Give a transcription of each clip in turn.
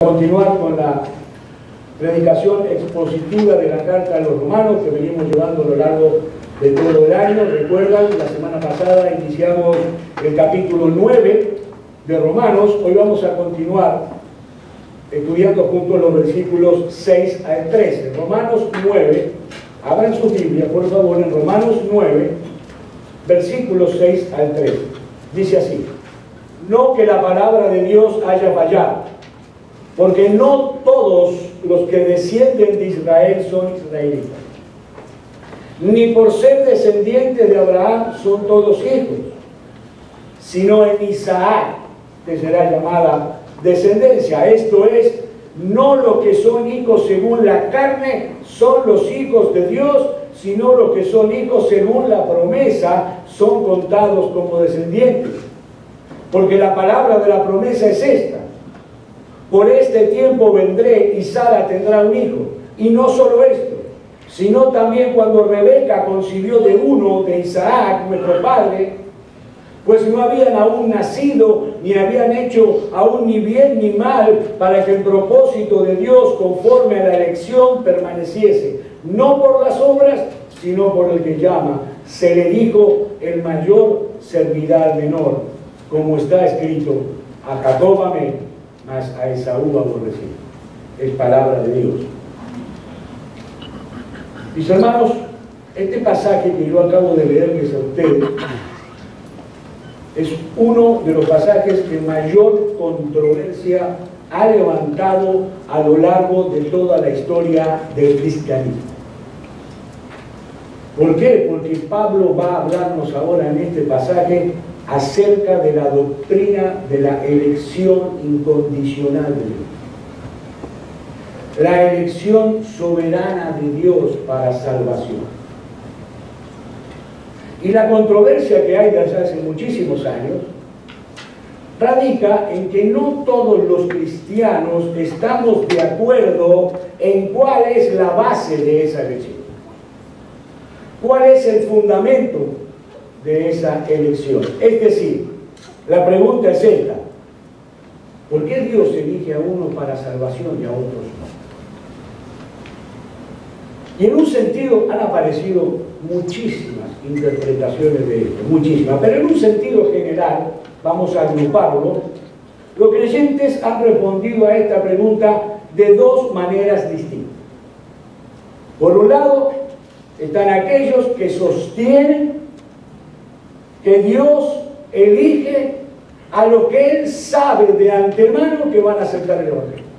Continuar con la predicación expositiva de la carta a los romanos que venimos llevando a lo largo de todo el año. Recuerdan, la semana pasada iniciamos el capítulo 9 de Romanos. Hoy vamos a continuar estudiando juntos los versículos 6 al 13. Romanos 9, abran su Biblia por favor, en Romanos 9, versículos 6 al 13. Dice así: no que la palabra de Dios haya fallado, porque no todos los que descienden de Israel son israelitas, ni por ser descendientes de Abraham son todos hijos, sino en Isaac que será llamada descendencia. Esto es, no los que son hijos según la carne son los hijos de Dios, sino los que son hijos según la promesa son contados como descendientes. Porque la palabra de la promesa es esta: por este tiempo vendré y Sara tendrá un hijo. Y no solo esto, sino también cuando Rebeca concibió de uno, de Isaac, nuestro padre, pues no habían aún nacido, ni habían hecho aún ni bien ni mal, para que el propósito de Dios conforme a la elección permaneciese, no por las obras, sino por el que llama. Se le dijo: el mayor servirá al menor, como está escrito: a Jacob amé, mas a Esaú aborrecí. Es palabra de Dios. Mis hermanos, este pasaje que yo acabo de leerles a ustedes es uno de los pasajes que mayor controversia ha levantado a lo largo de toda la historia del cristianismo. ¿Por qué? Porque Pablo va a hablarnos ahora en este pasaje acerca de la doctrina de la elección incondicional de Dios. La elección soberana de Dios para salvación. Y la controversia que hay desde hace muchísimos años radica en que no todos los cristianos estamos de acuerdo en cuál es la base de esa elección. ¿Cuál es el fundamento de esa elección? Es decir, la pregunta es esta: ¿por qué Dios elige a uno para salvación y a otros no? Y en un sentido han aparecido muchísimas interpretaciones de esto, muchísimas, pero en un sentido general, vamos a agruparlo, los creyentes han respondido a esta pregunta de dos maneras distintas. Por un lado, están aquellos que sostienen que Dios elige a lo que Él sabe de antemano que van a aceptar el Evangelio.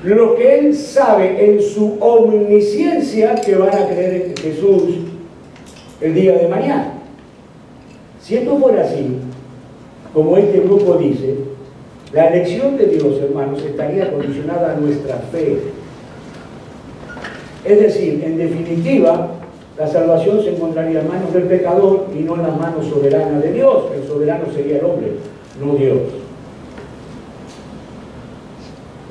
Lo que Él sabe en su omnisciencia que van a creer en Jesús el día de mañana. Si esto fuera así, como este grupo dice, la elección de Dios, hermanos, estaría condicionada a nuestra fe. Es decir, en definitiva, la salvación se encontraría en manos del pecador y no en las manos soberanas de Dios. El soberano sería el hombre, no Dios.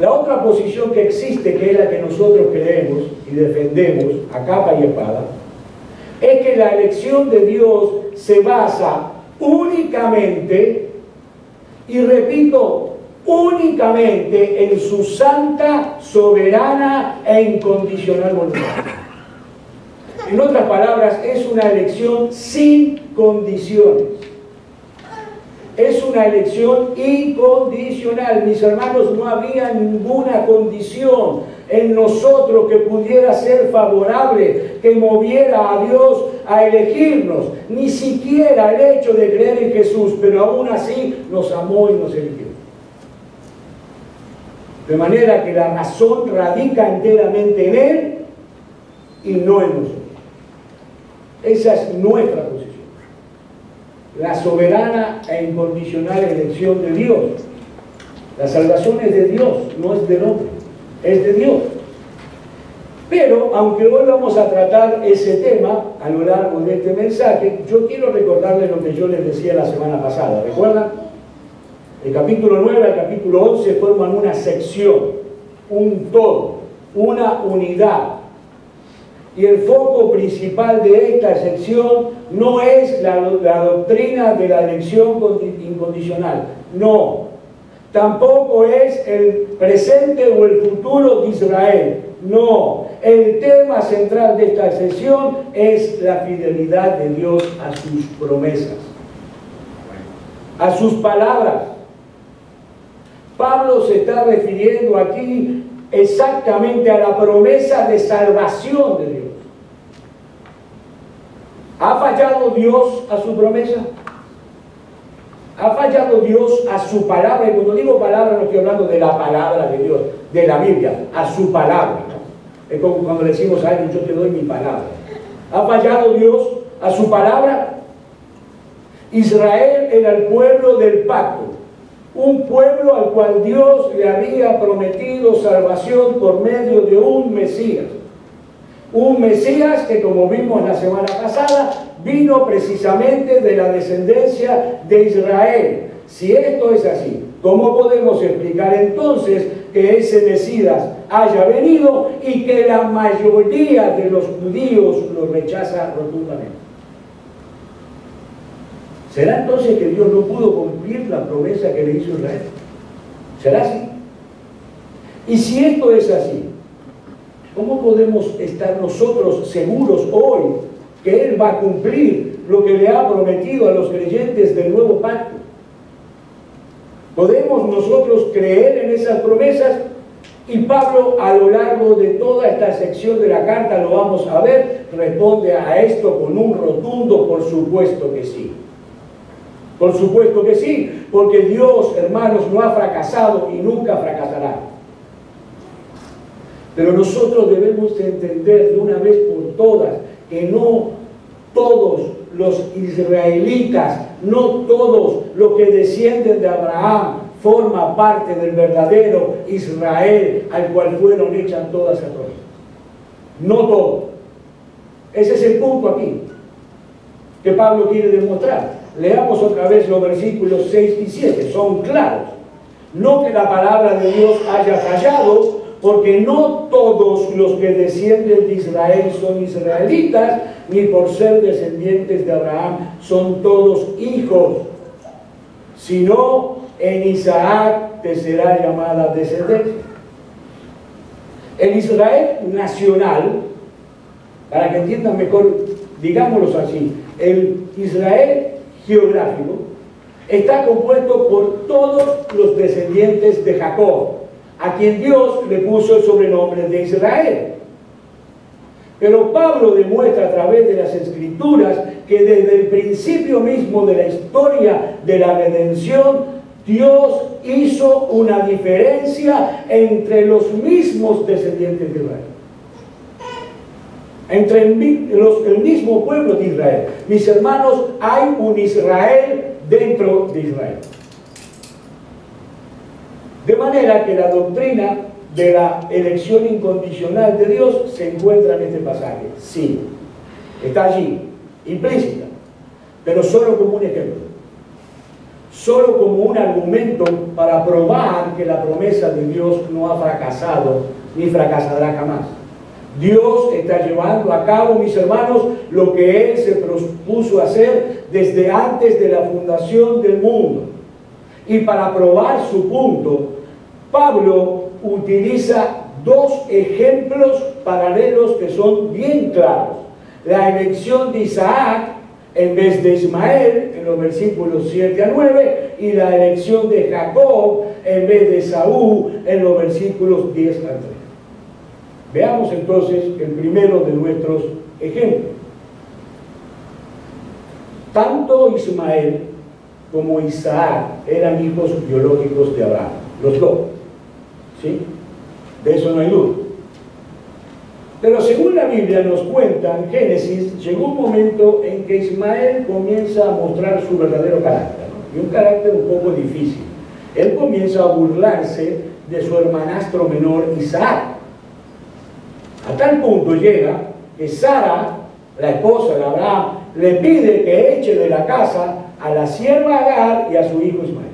La otra posición que existe, que es la que nosotros creemos y defendemos a capa y espada, es que la elección de Dios se basa únicamente, y repito, únicamente en su santa, soberana e incondicional voluntad. En otras palabras, es una elección sin condiciones. Es una elección incondicional. Mis hermanos, no había ninguna condición en nosotros que pudiera ser favorable, que moviera a Dios a elegirnos. Ni siquiera el hecho de creer en Jesús, pero aún así nos amó y nos eligió. De manera que la razón radica enteramente en Él y no en nosotros. Esa es nuestra posición. La soberana e incondicional elección de Dios. La salvación es de Dios, no es del hombre, es de Dios. Pero, aunque hoy vamos a tratar ese tema a lo largo de este mensaje, yo quiero recordarles lo que yo les decía la semana pasada. ¿Recuerdan? El capítulo 9 al capítulo 11 forman una sección, un todo, una unidad. Y el foco principal de esta sección no es la doctrina de la elección incondicional, no. Tampoco es el presente o el futuro de Israel. No, el tema central de esta sesión es la fidelidad de Dios a sus promesas, a sus palabras. Pablo se está refiriendo aquí exactamente a la promesa de salvación de Dios. ¿Ha fallado Dios a su promesa? ¿Ha fallado Dios a su palabra? Y cuando digo palabra no estoy hablando de la palabra de Dios, de la Biblia, a su palabra. Es como cuando le decimos a alguien, yo te doy mi palabra. ¿Ha fallado Dios a su palabra? Israel era el pueblo del pacto, un pueblo al cual Dios le había prometido salvación por medio de un Mesías. Un Mesías que, como vimos la semana pasada, vino precisamente de la descendencia de Israel. Si esto es así, ¿cómo podemos explicar entonces que ese Mesías haya venido y que la mayoría de los judíos lo rechaza rotundamente? ¿Será entonces que Dios no pudo cumplir la promesa que le hizo Israel? ¿Será así? Y si esto es así, ¿cómo podemos estar nosotros seguros hoy que Él va a cumplir lo que le ha prometido a los creyentes del nuevo pacto? ¿Podemos nosotros creer en esas promesas? Y Pablo, a lo largo de toda esta sección de la carta, lo vamos a ver, responde a esto con un rotundo por supuesto que sí. Por supuesto que sí, porque Dios, hermanos, no ha fracasado y nunca fracasará. Pero nosotros debemos entender de una vez por todas que no todos los israelitas, no todos los que descienden de Abraham forman parte del verdadero Israel al cual fueron hechas todas esas cosas. No todos. Ese es el punto aquí que Pablo quiere demostrar. Leamos otra vez los versículos 6 y 7, son claros. No que la palabra de Dios haya fallado, porque no todos los que descienden de Israel son israelitas, ni por ser descendientes de Abraham son todos hijos, sino en Isaac te será llamada descendencia. El Israel nacional, para que entiendan mejor, digámoslo así, el Israel geográfico está compuesto por todos los descendientes de Jacob, a quien Dios le puso el sobrenombre de Israel. Pero Pablo demuestra a través de las Escrituras que desde el principio mismo de la historia de la redención, Dios hizo una diferencia entre los mismos descendientes de Israel. Entre el mismo pueblo de Israel. Mis hermanos, hay un Israel dentro de Israel. De manera que la doctrina de la elección incondicional de Dios se encuentra en este pasaje. Sí, está allí, implícita, pero solo como un ejemplo, solo como un argumento para probar que la promesa de Dios no ha fracasado ni fracasará jamás. Dios está llevando a cabo, mis hermanos, lo que Él se propuso hacer desde antes de la fundación del mundo. Y para probar su punto, Pablo utiliza dos ejemplos paralelos que son bien claros. La elección de Isaac en vez de Ismael, en los versículos 7 a 9, y la elección de Jacob en vez de Esaú, en los versículos 10 al 13. Veamos entonces el primero de nuestros ejemplos. Tanto Ismael como Isaac eran hijos biológicos de Abraham, los dos, ¿sí? De eso no hay duda. Pero según la Biblia nos cuenta en Génesis, llegó un momento en que Ismael comienza a mostrar su verdadero carácter, ¿no? Y un carácter un poco difícil. Él comienza a burlarse de su hermanastro menor Isaac. A tal punto llega que Sara, la esposa de Abraham, le pide que eche de la casa a la sierva Agar y a su hijo Ismael.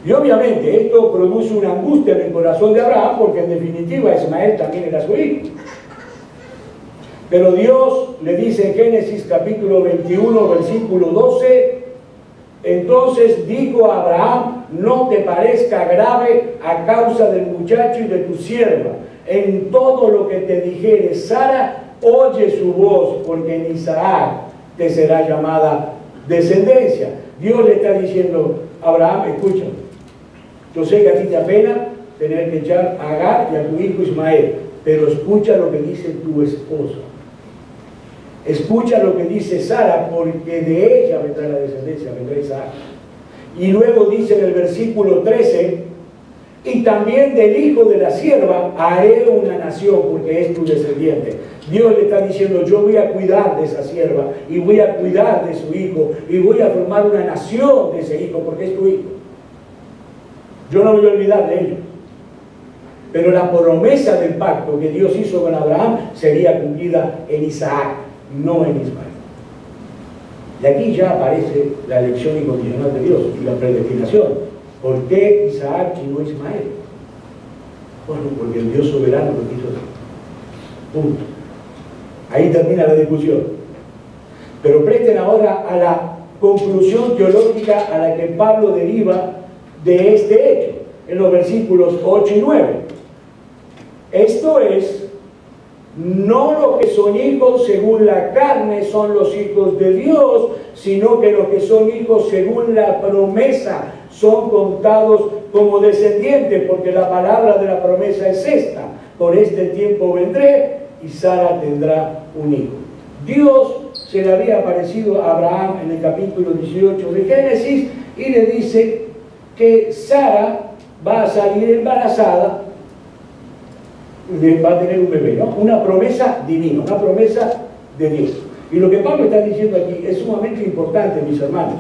Y obviamente esto produce una angustia en el corazón de Abraham, porque en definitiva Ismael también era su hijo. Pero Dios le dice en Génesis capítulo 21, versículo 12, entonces dijo a Abraham, no te parezca grave a causa del muchacho y de tu sierva. En todo lo que te dijere Sara, oye su voz, porque en Isaac te será llamada descendencia. Dios le está diciendo a Abraham, escúchame, yo sé que a ti te apena tener que echar a Agar y a tu hijo Ismael, pero escucha lo que dice tu esposa. Escucha lo que dice Sara, porque de ella vendrá la descendencia, vendrá Isaac. Y luego dice en el versículo 13, y también del hijo de la sierva haré una nación, porque es tu descendiente. Dios le está diciendo, yo voy a cuidar de esa sierva, y voy a cuidar de su hijo, y voy a formar una nación de ese hijo, porque es tu hijo. Yo no me voy a olvidar de ello. Pero la promesa del pacto que Dios hizo con Abraham sería cumplida en Isaac, no en Ismael. Y aquí ya aparece la elección incondicional de Dios y la predestinación. ¿Por qué Isaac y no Ismael? Bueno, porque el Dios soberano lo quiso así. Punto. Ahí termina la discusión. Pero presten ahora a la conclusión teológica a la que Pablo deriva de este hecho, en los versículos 8 y 9. Esto es, no los que son hijos según la carne son los hijos de Dios, sino que los que son hijos según la promesa son contados como descendientes, porque la palabra de la promesa es esta: por este tiempo vendré y Sara tendrá un hijo. Dios se le había aparecido a Abraham en el capítulo 18 de Génesis y le dice que Sara va a salir embarazada, va a tener un bebé, ¿no? Una promesa divina, una promesa de Dios. Y lo que Pablo está diciendo aquí es sumamente importante, mis hermanos.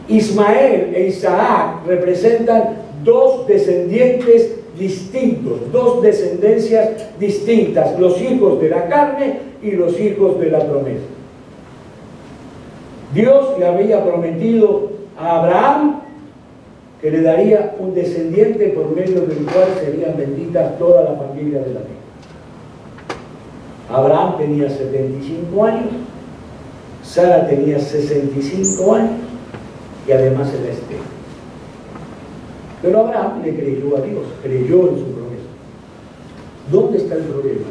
Ismael e Isaac representan dos descendientes distintos, dos descendencias distintas, los hijos de la carne y los hijos de la promesa. Dios le había prometido a Abraham que le daría un descendiente por medio del cual serían benditas toda la familia de la tierra. Abraham tenía 75 años, Sara tenía 65 años y además era estéril. Pero Abraham le creyó a Dios, creyó en su promesa. ¿Dónde está el problema?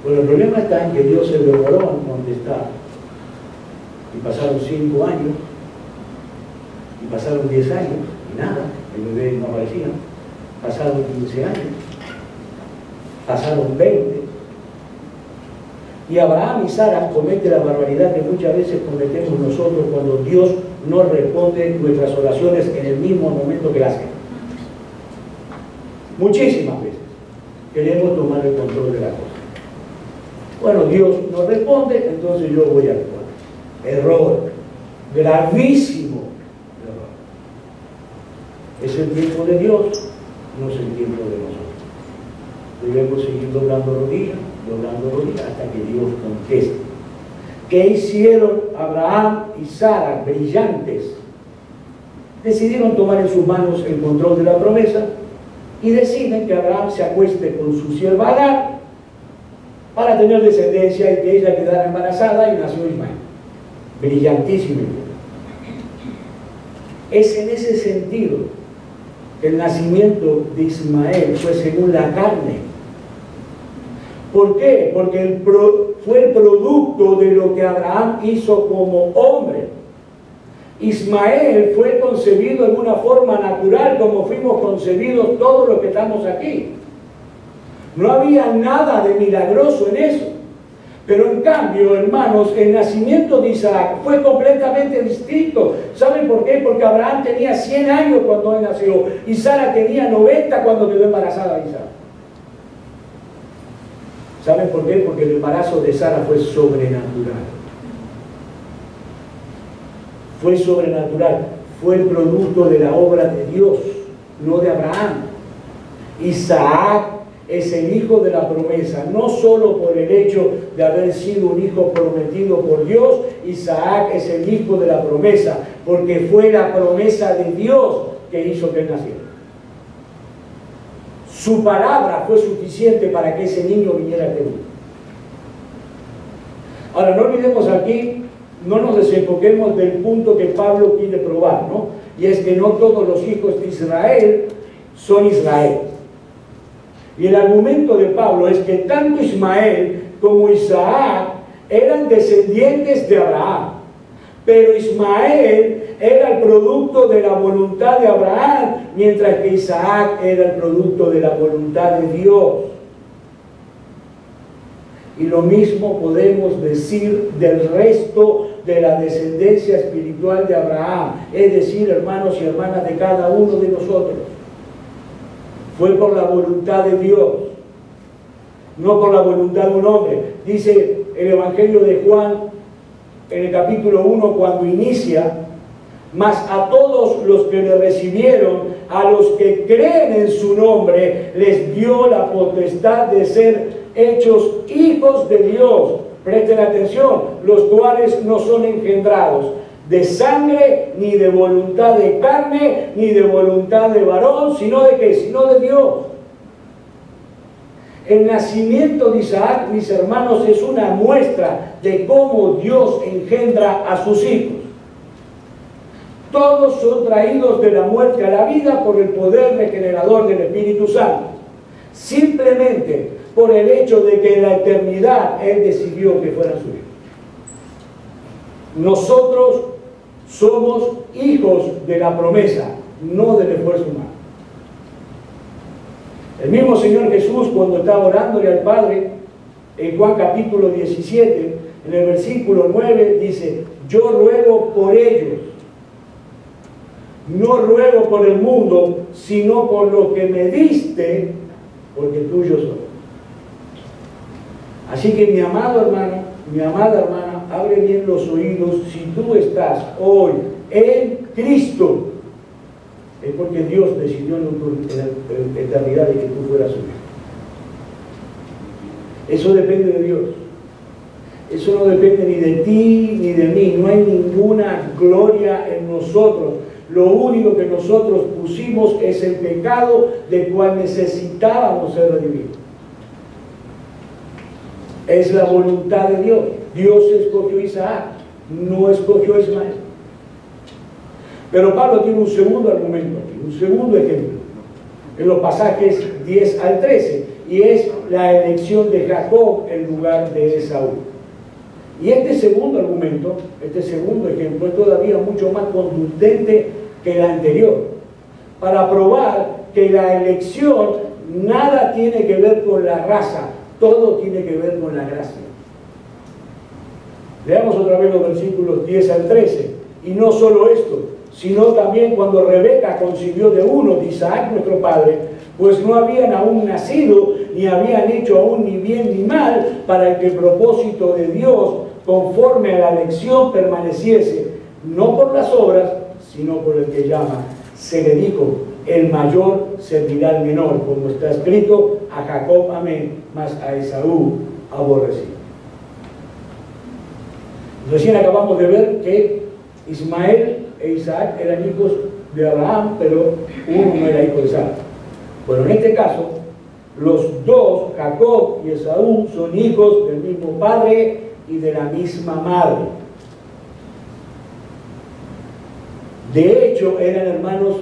Bueno, el problema está en que Dios se demoró en contestar. Y pasaron 5 años, y pasaron 10 años, y nada, el bebé no aparecía. Pasaron 15 años, pasaron 20. Y Abraham y Sara cometen la barbaridad que muchas veces cometemos nosotros cuando Dios no responde nuestras oraciones en el mismo momento que las hacemos. Muchísimas veces queremos tomar el control de la cosa. Bueno, Dios no responde, entonces yo voy a actuar. Error, gravísimo error. Es el tiempo de Dios, no es el tiempo de nosotros. Debemos seguir doblando rodillas hasta que Dios conteste. ¿Qué hicieron Abraham y Sara? Brillantes. Decidieron tomar en sus manos el control de la promesa y deciden que Abraham se acueste con su sierva Agar para tener descendencia y que ella quedara embarazada, y nació Ismael. Brillantísimo. Es en ese sentido que el nacimiento de Ismael fue según la carne. ¿Por qué? Porque fue el producto de lo que Abraham hizo como hombre. Ismael fue concebido en una forma natural, como fuimos concebidos todos los que estamos aquí. No había nada de milagroso en eso. Pero en cambio, hermanos, el nacimiento de Isaac fue completamente distinto. ¿Saben por qué? Porque Abraham tenía 100 años cuando él nació y Sara tenía 90 cuando quedó embarazada de Isaac. ¿Saben por qué? Porque el embarazo de Sara fue sobrenatural. Fue sobrenatural. Fue el producto de la obra de Dios, no de Abraham. Isaac es el hijo de la promesa, no solo por el hecho de haber sido un hijo prometido por Dios. Isaac es el hijo de la promesa, porque fue la promesa de Dios que hizo que él naciera. Su palabra fue suficiente para que ese niño viniera a este mundo. Ahora, no olvidemos aquí, no nos desenfoquemos del punto que Pablo quiere probar, ¿no? y es que no todos los hijos de Israel son Israel. Y el argumento de Pablo es que tanto Ismael como Isaac eran descendientes de Abraham, pero Ismael era el producto de la voluntad de Abraham, mientras que Isaac era el producto de la voluntad de Dios. Y lo mismo podemos decir del resto de la descendencia espiritual de Abraham, es decir, hermanos y hermanas de cada uno de nosotros. Fue por la voluntad de Dios, no por la voluntad de un hombre. Dice el Evangelio de Juan, en el capítulo 1, cuando inicia: mas a todos los que le recibieron, a los que creen en su nombre, les dio la potestad de ser hechos hijos de Dios. Presten atención, los cuales no son engendrados de sangre, ni de voluntad de carne, ni de voluntad de varón, sino de ¿qué? Sino de Dios. El nacimiento de Isaac, mis hermanos, es una muestra de cómo Dios engendra a sus hijos. Todos son traídos de la muerte a la vida por el poder regenerador del Espíritu Santo. Simplemente por el hecho de que en la eternidad Él decidió que fueran sus hijos. Nosotros somos hijos de la promesa, no del esfuerzo humano. El mismo Señor Jesús, cuando estaba orándole al Padre, en Juan capítulo 17, en el versículo 9, dice: yo ruego por ellos, no ruego por el mundo, sino por lo que me diste, porque tuyo soy. Así que mi amado hermano, mi amada hermana, abre bien los oídos. Si tú estás hoy en Cristo, es porque Dios decidió en la eternidad de que tú fueras su hijo. Eso depende de Dios. Eso no depende ni de ti ni de mí. No hay ninguna gloria en nosotros. Lo único que nosotros pusimos es el pecado del cual necesitábamos ser redimidos. Es la voluntad de Dios. Dios escogió a Isaac, no escogió a Ismael. Pero Pablo tiene un segundo argumento aquí, un segundo ejemplo, en los pasajes 10 al 13, y es la elección de Jacob en lugar de Esaú. Y este segundo argumento, este segundo ejemplo, es todavía mucho más contundente que el anterior, para probar que la elección nada tiene que ver con la raza, todo tiene que ver con la gracia. Leamos otra vez los versículos 10 al 13. Y no solo esto, sino también cuando Rebeca concibió de uno de Isaac nuestro padre, pues no habían aún nacido, ni habían hecho aún ni bien ni mal, para que el propósito de Dios, conforme a la elección, permaneciese, no por las obras, sino por el que llama. Se le dijo: el mayor servirá al menor, como está escrito: a Jacob amé, mas a Esaú aborrecí. Recién acabamos de ver que Ismael e Isaac eran hijos de Abraham, pero uno no era hijo de Sara. Bueno, en este caso, los dos, Jacob y Esaú, son hijos del mismo padre y de la misma madre. De hecho, eran hermanos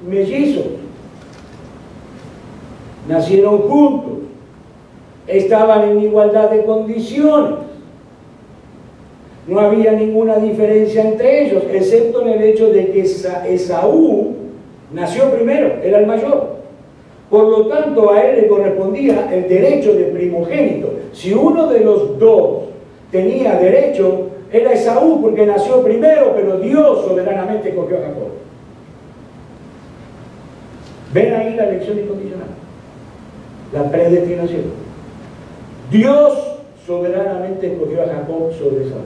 mellizos. Nacieron juntos. Estaban en igualdad de condiciones. No había ninguna diferencia entre ellos, excepto en el hecho de que Esaú nació primero, era el mayor. Por lo tanto, a él le correspondía el derecho de primogénito. Si uno de los dos tenía derecho, era Esaú, porque nació primero, pero Dios soberanamente escogió a Jacob. ¿Ven ahí la elección incondicional? La predestinación. Dios soberanamente escogió a Jacob sobre Esaú.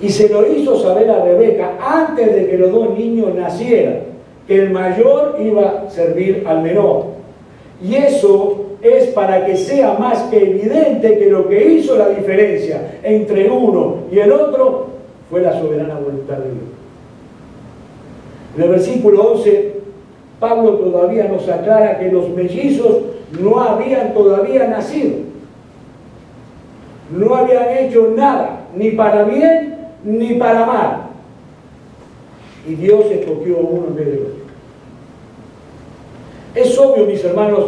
Y se lo hizo saber a Rebeca antes de que los dos niños nacieran, que el mayor iba a servir al menor. Y eso es para que sea más que evidente que lo que hizo la diferencia entre uno y el otro fue la soberana voluntad de Dios. En el versículo 11, Pablo todavía nos aclara que los mellizos no habían todavía nacido. No habían hecho nada, ni para bien ni para mal. y Dios escogió a uno en vez de otro. Es obvio, mis hermanos,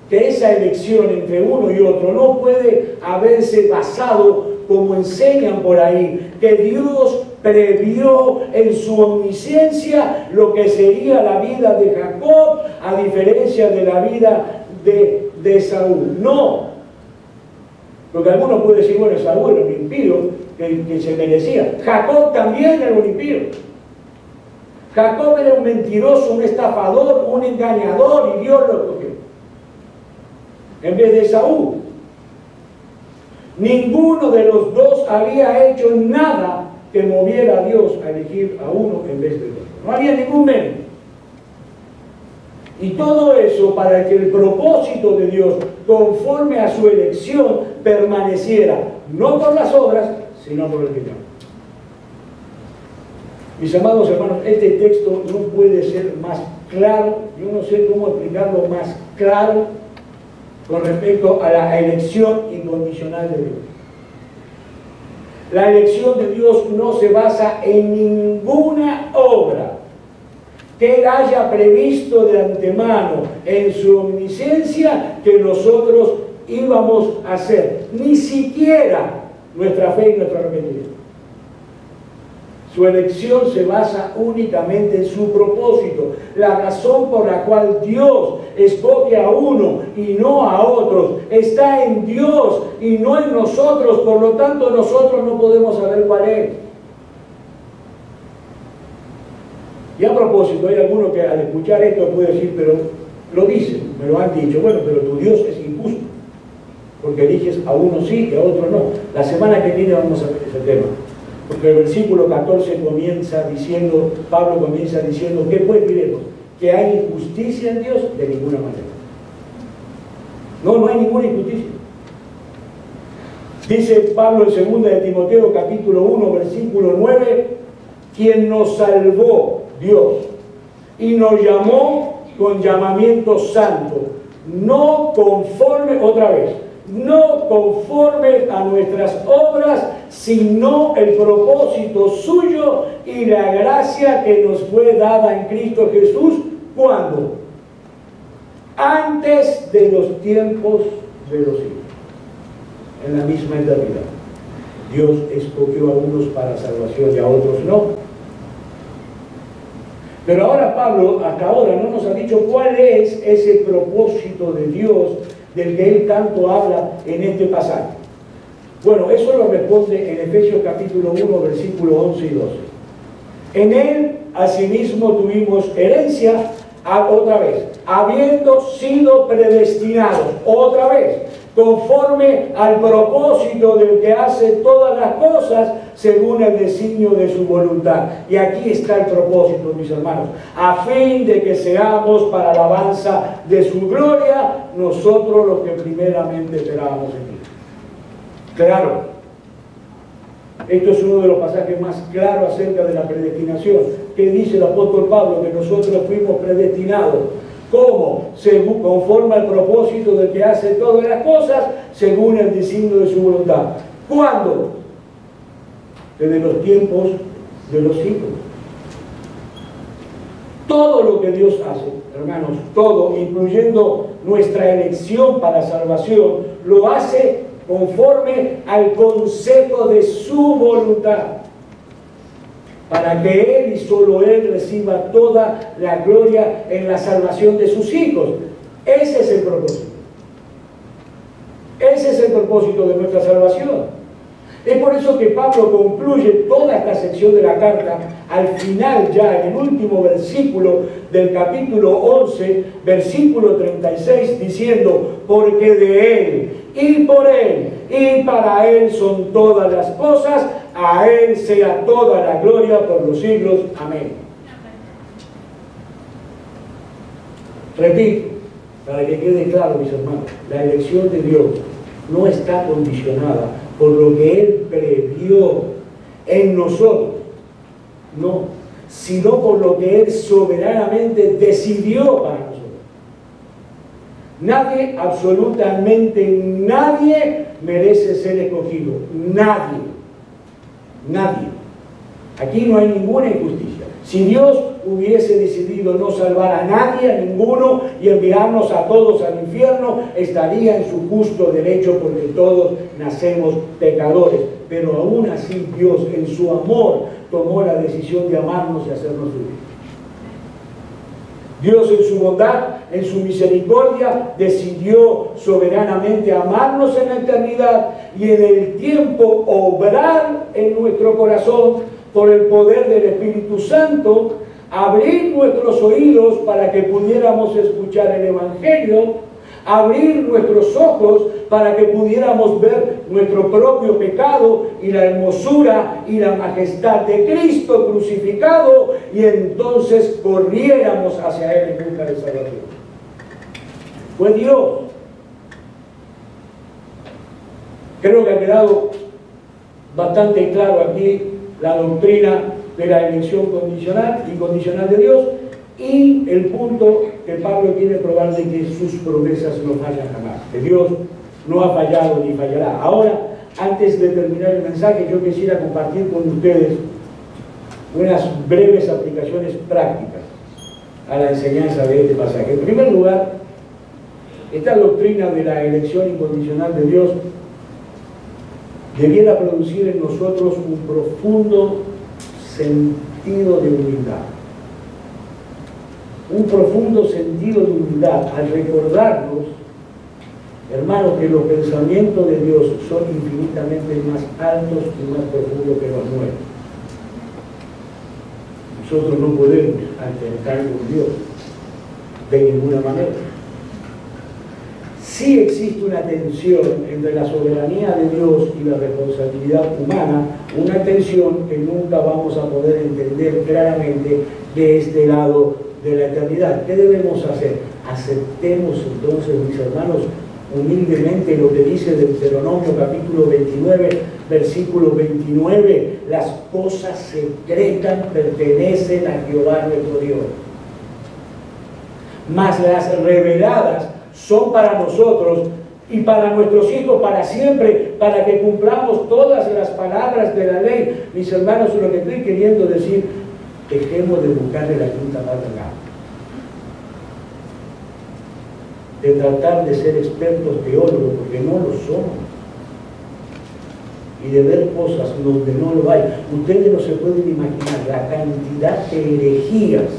que esa elección entre uno y otro no puede haberse basado, como enseñan por ahí, que Dios previó en su omnisciencia lo que sería la vida de Jacob, a diferencia de la vida de Saúl. No. Porque algunos pueden decir, bueno, Saúl era un impío que se merecía. Jacob también era un impío. Jacob era un mentiroso, un estafador, un engañador, y Dios lo escogió en vez de Saúl. Ninguno de los dos había hecho nada que moviera a Dios a elegir a uno en vez de otro. No había ningún mérito. Y todo eso para que el propósito de Dios, conforme a su elección, permaneciera, no por las obras, sino por el que llama. Mis amados hermanos, este texto no puede ser más claro, yo no sé cómo explicarlo más claro con respecto a la elección incondicional de Dios. La elección de Dios no se basa en ninguna obra que Él haya previsto de antemano en su omnisciencia que nosotros íbamos a hacer, ni siquiera nuestra fe y nuestro arrepentimiento. Su elección se basa únicamente en su propósito. La razón por la cual Dios escoge a uno y no a otros está en Dios y no en nosotros. Por lo tanto, nosotros no podemos saber cuál es. Y a propósito, hay alguno que al escuchar esto puede decir, pero lo dicen, me lo han dicho, bueno, pero tu Dios es injusto, porque eliges a uno sí y a otro no. La semana que viene vamos a ver ese tema. Porque el versículo 14 comienza diciendo, Pablo comienza diciendo, ¿qué pues diremos? ¿Que hay injusticia en Dios? De ninguna manera. No hay ninguna injusticia. Dice Pablo en 2 de Timoteo capítulo 1 versículo 9, quien nos salvó, Dios, y nos llamó con llamamiento santo, no conforme, otra vez, no conforme a nuestras obras, sino el propósito suyo y la gracia que nos fue dada en Cristo Jesús. ¿Cuándo? Antes de los tiempos de los siglos, en la misma eternidad. Dios escogió a unos para salvación y a otros no. Pero ahora Pablo, hasta ahora, no nos ha dicho cuál es ese propósito de Dios del que él tanto habla en este pasaje. Bueno, eso lo responde en Efesios capítulo 1, versículos 11 y 12. En él, asimismo, tuvimos herencia, otra vez, habiendo sido predestinados, otra vez, conforme al propósito del que hace todas las cosas según el designio de su voluntad. Y aquí está el propósito, mis hermanos, a fin de que seamos para la alabanza de su gloria, nosotros los que primeramente esperábamos en Cristo. Claro, esto es uno de los pasajes más claros acerca de la predestinación, que dice el apóstol Pablo, que nosotros fuimos predestinados. ¿Cómo? Según, conforme al propósito del que hace todas las cosas, según el designio de su voluntad. ¿Cuándo? Desde los tiempos de los siglos. Todo lo que Dios hace, hermanos, todo, incluyendo nuestra elección para salvación, lo hace conforme al consejo de su voluntad, para que Él y solo Él reciba toda la gloria en la salvación de sus hijos. Ese es el propósito. Ese es el propósito de nuestra salvación. Es por eso que Pablo concluye toda esta sección de la carta al final, ya en el último versículo del capítulo 11, versículo 36, diciendo, porque de Él, y por Él, y para Él son todas las cosas, a Él sea toda la gloria por los siglos. Amén. Repito, para que quede claro, mis hermanos, la elección de Dios no está condicionada por lo que Él previó en nosotros, no, sino por lo que Él soberanamente decidió para nosotros. Nadie, absolutamente nadie, merece ser escogido. Nadie. Nadie. Aquí no hay ninguna injusticia. Si Dios hubiese decidido no salvar a nadie, a ninguno, y enviarnos a todos al infierno, estaría en su justo derecho, porque todos nacemos pecadores. Pero aún así Dios, en su amor, tomó la decisión de amarnos y hacernos vivir. Dios, en su bondad, en su misericordia, decidió soberanamente amarnos en la eternidad y en el tiempo obrar en nuestro corazón por el poder del Espíritu Santo, abrir nuestros oídos para que pudiéramos escuchar el Evangelio, abrir nuestros ojos para que pudiéramos ver nuestro propio pecado y la hermosura y la majestad de Cristo crucificado, y entonces corriéramos hacia Él en busca de salvación. Fue Dios. Creo que ha quedado bastante claro aquí la doctrina de la elección condicional y condicional de Dios, y el punto que Pablo quiere probar de que sus promesas no fallan jamás, que Dios no ha fallado ni fallará. Ahora, antes de terminar el mensaje, yo quisiera compartir con ustedes unas breves aplicaciones prácticas a la enseñanza de este pasaje. En primer lugar, esta doctrina de la elección incondicional de Dios debiera producir en nosotros un profundo sentido de humildad. Un profundo sentido de humildad al recordarnos, hermanos, que los pensamientos de Dios son infinitamente más altos y más profundos que los nuestros. Nosotros no podemos altercar con Dios de ninguna manera. Sí existe una tensión entre la soberanía de Dios y la responsabilidad humana, una tensión que nunca vamos a poder entender claramente de este lado de la eternidad. ¿Qué debemos hacer? Aceptemos entonces, mis hermanos, humildemente lo que dice Deuteronomio capítulo 29, versículo 29: las cosas secretas pertenecen a Jehová nuestro Dios, mas las reveladas son para nosotros y para nuestros hijos para siempre, para que cumplamos todas las palabras de la ley. Mis hermanos, lo que estoy queriendo decir, dejemos de buscarle la quinta pata al gato, de tratar de ser expertos teólogos, porque no lo somos, y de ver cosas donde no lo hay. Ustedes no se pueden imaginar la cantidad de herejías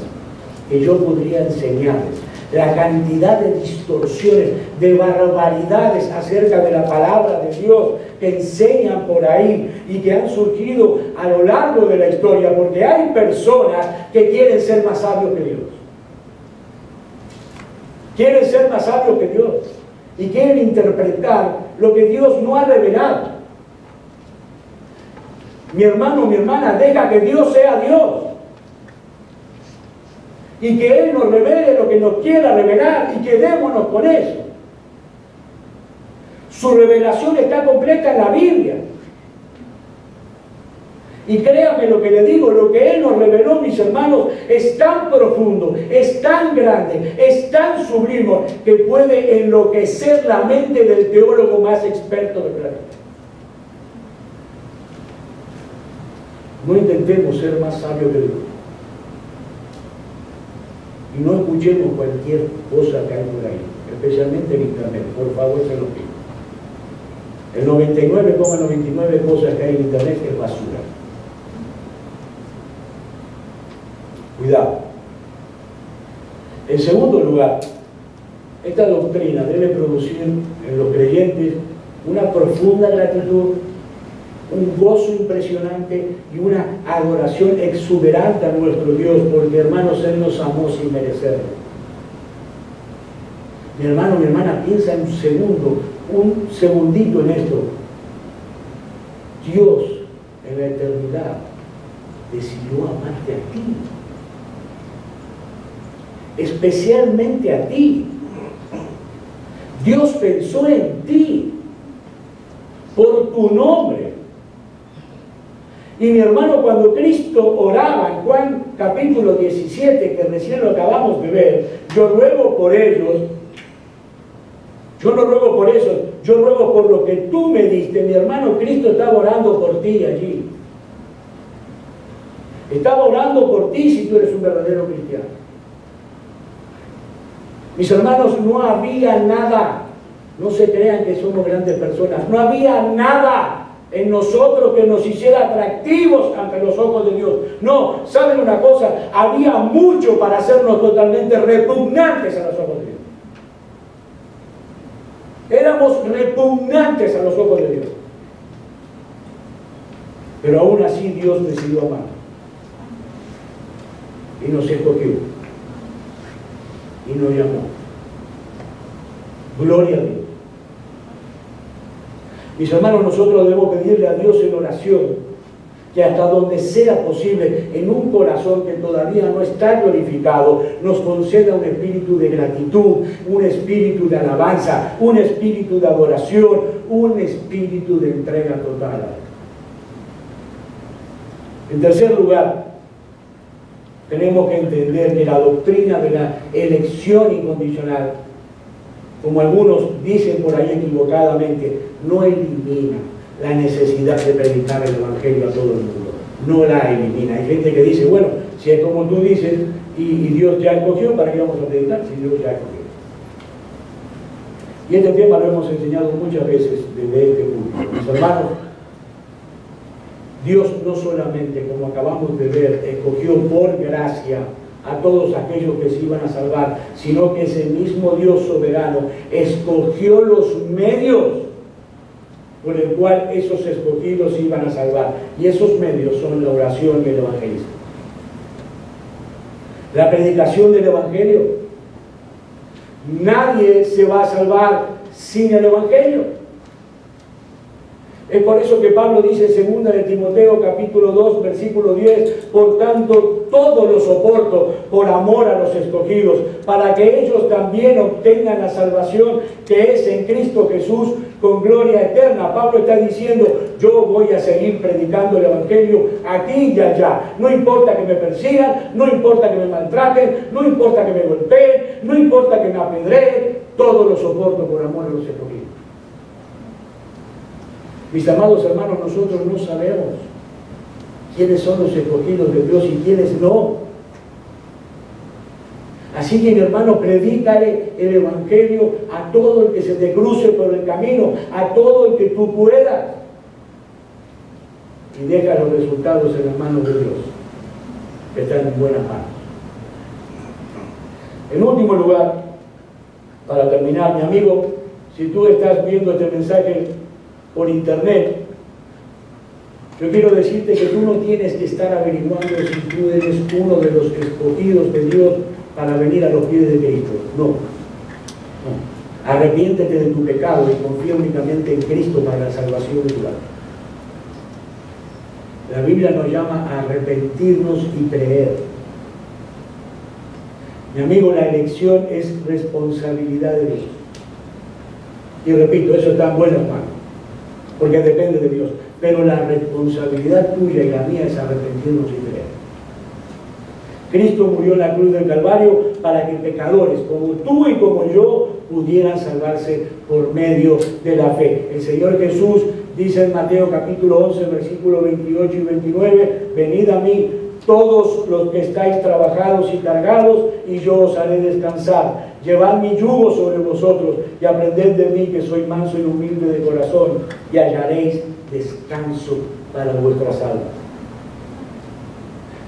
que yo podría enseñarles, la cantidad de distorsiones, de barbaridades acerca de la palabra de Dios que enseñan por ahí y que han surgido a lo largo de la historia, porque hay personas que quieren ser más sabios que Dios. Quieren ser más sabios que Dios y quieren interpretar lo que Dios no ha revelado. Mi hermano, mi hermana, deja que Dios sea Dios y que Él nos revele lo que nos quiera revelar, y quedémonos con eso. Su revelación está completa en la Biblia. Y créame lo que le digo, lo que Él nos reveló, mis hermanos, es tan profundo, es tan grande, es tan sublime, que puede enloquecer la mente del teólogo más experto del planeta. No intentemos ser más sabios que Dios. Y no escuchemos cualquier cosa que hay por ahí, especialmente en internet. Por favor, se lo pido. El 99,99 cosas que hay en internet es basura. Cuidado. En segundo lugar, esta doctrina debe producir en los creyentes una profunda gratitud, un gozo impresionante y una adoración exuberante a nuestro Dios, porque, hermanos, Él nos amó sin merecerlo. Mi hermano, mi hermana, piensa un segundito en esto. Dios en la eternidad decidió amarte a ti, especialmente a ti. Dios pensó en ti por tu nombre. Y mi hermano, cuando Cristo oraba en Juan capítulo 17, que recién lo acabamos de ver: yo ruego por ellos, yo no ruego por eso, yo ruego por lo que tú me diste. Mi hermano, Cristo estaba orando por ti allí. Estaba orando por ti si tú eres un verdadero cristiano. Mis hermanos, no había nada, no se crean que somos grandes personas, no había nada en nosotros que nos hiciera atractivos ante los ojos de Dios. No, ¿saben una cosa? Había mucho para hacernos totalmente repugnantes a los ojos de Dios. Éramos repugnantes a los ojos de Dios. Pero aún así Dios decidió amar. Y nos escogió. Y nos llamó. Gloria a Dios. Mis hermanos, nosotros debemos pedirle a Dios en oración que hasta donde sea posible, en un corazón que todavía no está glorificado, nos conceda un espíritu de gratitud, un espíritu de alabanza, un espíritu de adoración, un espíritu de entrega total. En tercer lugar, tenemos que entender que la doctrina de la elección incondicional, como algunos dicen por ahí equivocadamente, no elimina la necesidad de predicar el Evangelio a todo el mundo. No la elimina. Hay gente que dice, bueno, si es como tú dices y Dios ya escogió, ¿para qué vamos a predicar si Dios ya escogió? Y este tema lo hemos enseñado muchas veces desde este punto. Mis hermanos, Dios no solamente, como acabamos de ver, escogió por gracia a todos aquellos que se iban a salvar, sino que ese mismo Dios soberano escogió los medios por el cual esos escogidos se iban a salvar. Y esos medios son la oración y el evangelismo. La predicación del evangelio. Nadie se va a salvar sin el evangelio. Es por eso que Pablo dice en 2 de Timoteo capítulo 2 versículo 10, por tanto todo lo soporto por amor a los escogidos, para que ellos también obtengan la salvación que es en Cristo Jesús con gloria eterna. Pablo está diciendo, yo voy a seguir predicando el evangelio aquí y allá, no importa que me persigan, no importa que me maltraten, no importa que me golpeen, no importa que me apedreen, todo lo soporto por amor a los escogidos. Mis amados hermanos, nosotros no sabemos quiénes son los escogidos de Dios y quiénes no. Así que, mi hermano, predícale el evangelio a todo el que se te cruce por el camino, a todo el que tú puedas. Y deja los resultados en las manos de Dios, que están en buenas manos. En último lugar, para terminar, mi amigo, si tú estás viendo este mensaje por internet, yo quiero decirte que tú no tienes que estar averiguando si tú eres uno de los escogidos de Dios para venir a los pies de Cristo. No. Arrepiéntete de tu pecado y confía únicamente en Cristo para la salvación de tu alma. La Biblia nos llama a arrepentirnos y creer. Mi amigo, la elección es responsabilidad de Dios. Y repito, eso está en buenas manos, porque depende de Dios. Pero la responsabilidad tuya y la mía es arrepentirnos y creer. Cristo murió en la cruz del Calvario para que pecadores como tú y como yo pudieran salvarse por medio de la fe. El Señor Jesús dice en Mateo capítulo 11, versículos 28 y 29, venid a mí todos los que estáis trabajados y cargados, y yo os haré descansar. Llevad mi yugo sobre vosotros y aprended de mí, que soy manso y humilde de corazón, y hallaréis descanso para vuestras almas.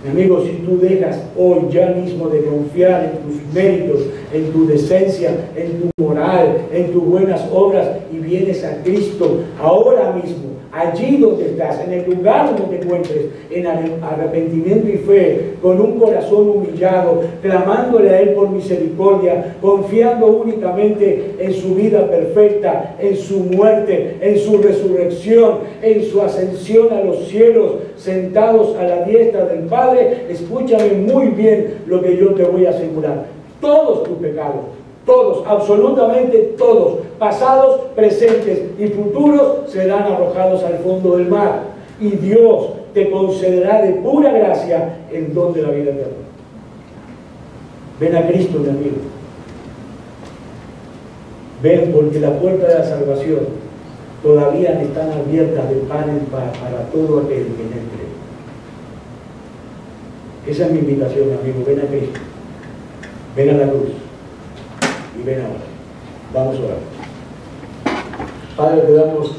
Mi amigo, si tú dejas hoy ya mismo de confiar en tus méritos, en tu decencia, en tu moral, en tus buenas obras, y vienes a Cristo ahora mismo, allí donde estás, en el lugar donde te encuentres, en arrepentimiento y fe, con un corazón humillado, clamándole a Él por misericordia, confiando únicamente en su vida perfecta, en su muerte, en su resurrección, en su ascensión a los cielos, sentados a la diestra del Padre. Escúchame muy bien lo que yo te voy a asegurar. Todos tus pecados, todos, absolutamente todos, pasados, presentes y futuros, serán arrojados al fondo del mar. Y Dios te concederá de pura gracia el don de la vida eterna. Ven a Cristo, mi amigo. Ven, porque la puerta de la salvación todavía están abiertas de par en par para todo aquel que en Él cree. Esa es mi invitación, amigo. Ven a Cristo, ven a la cruz y ven ahora. Vamos a orar. Padre, te damos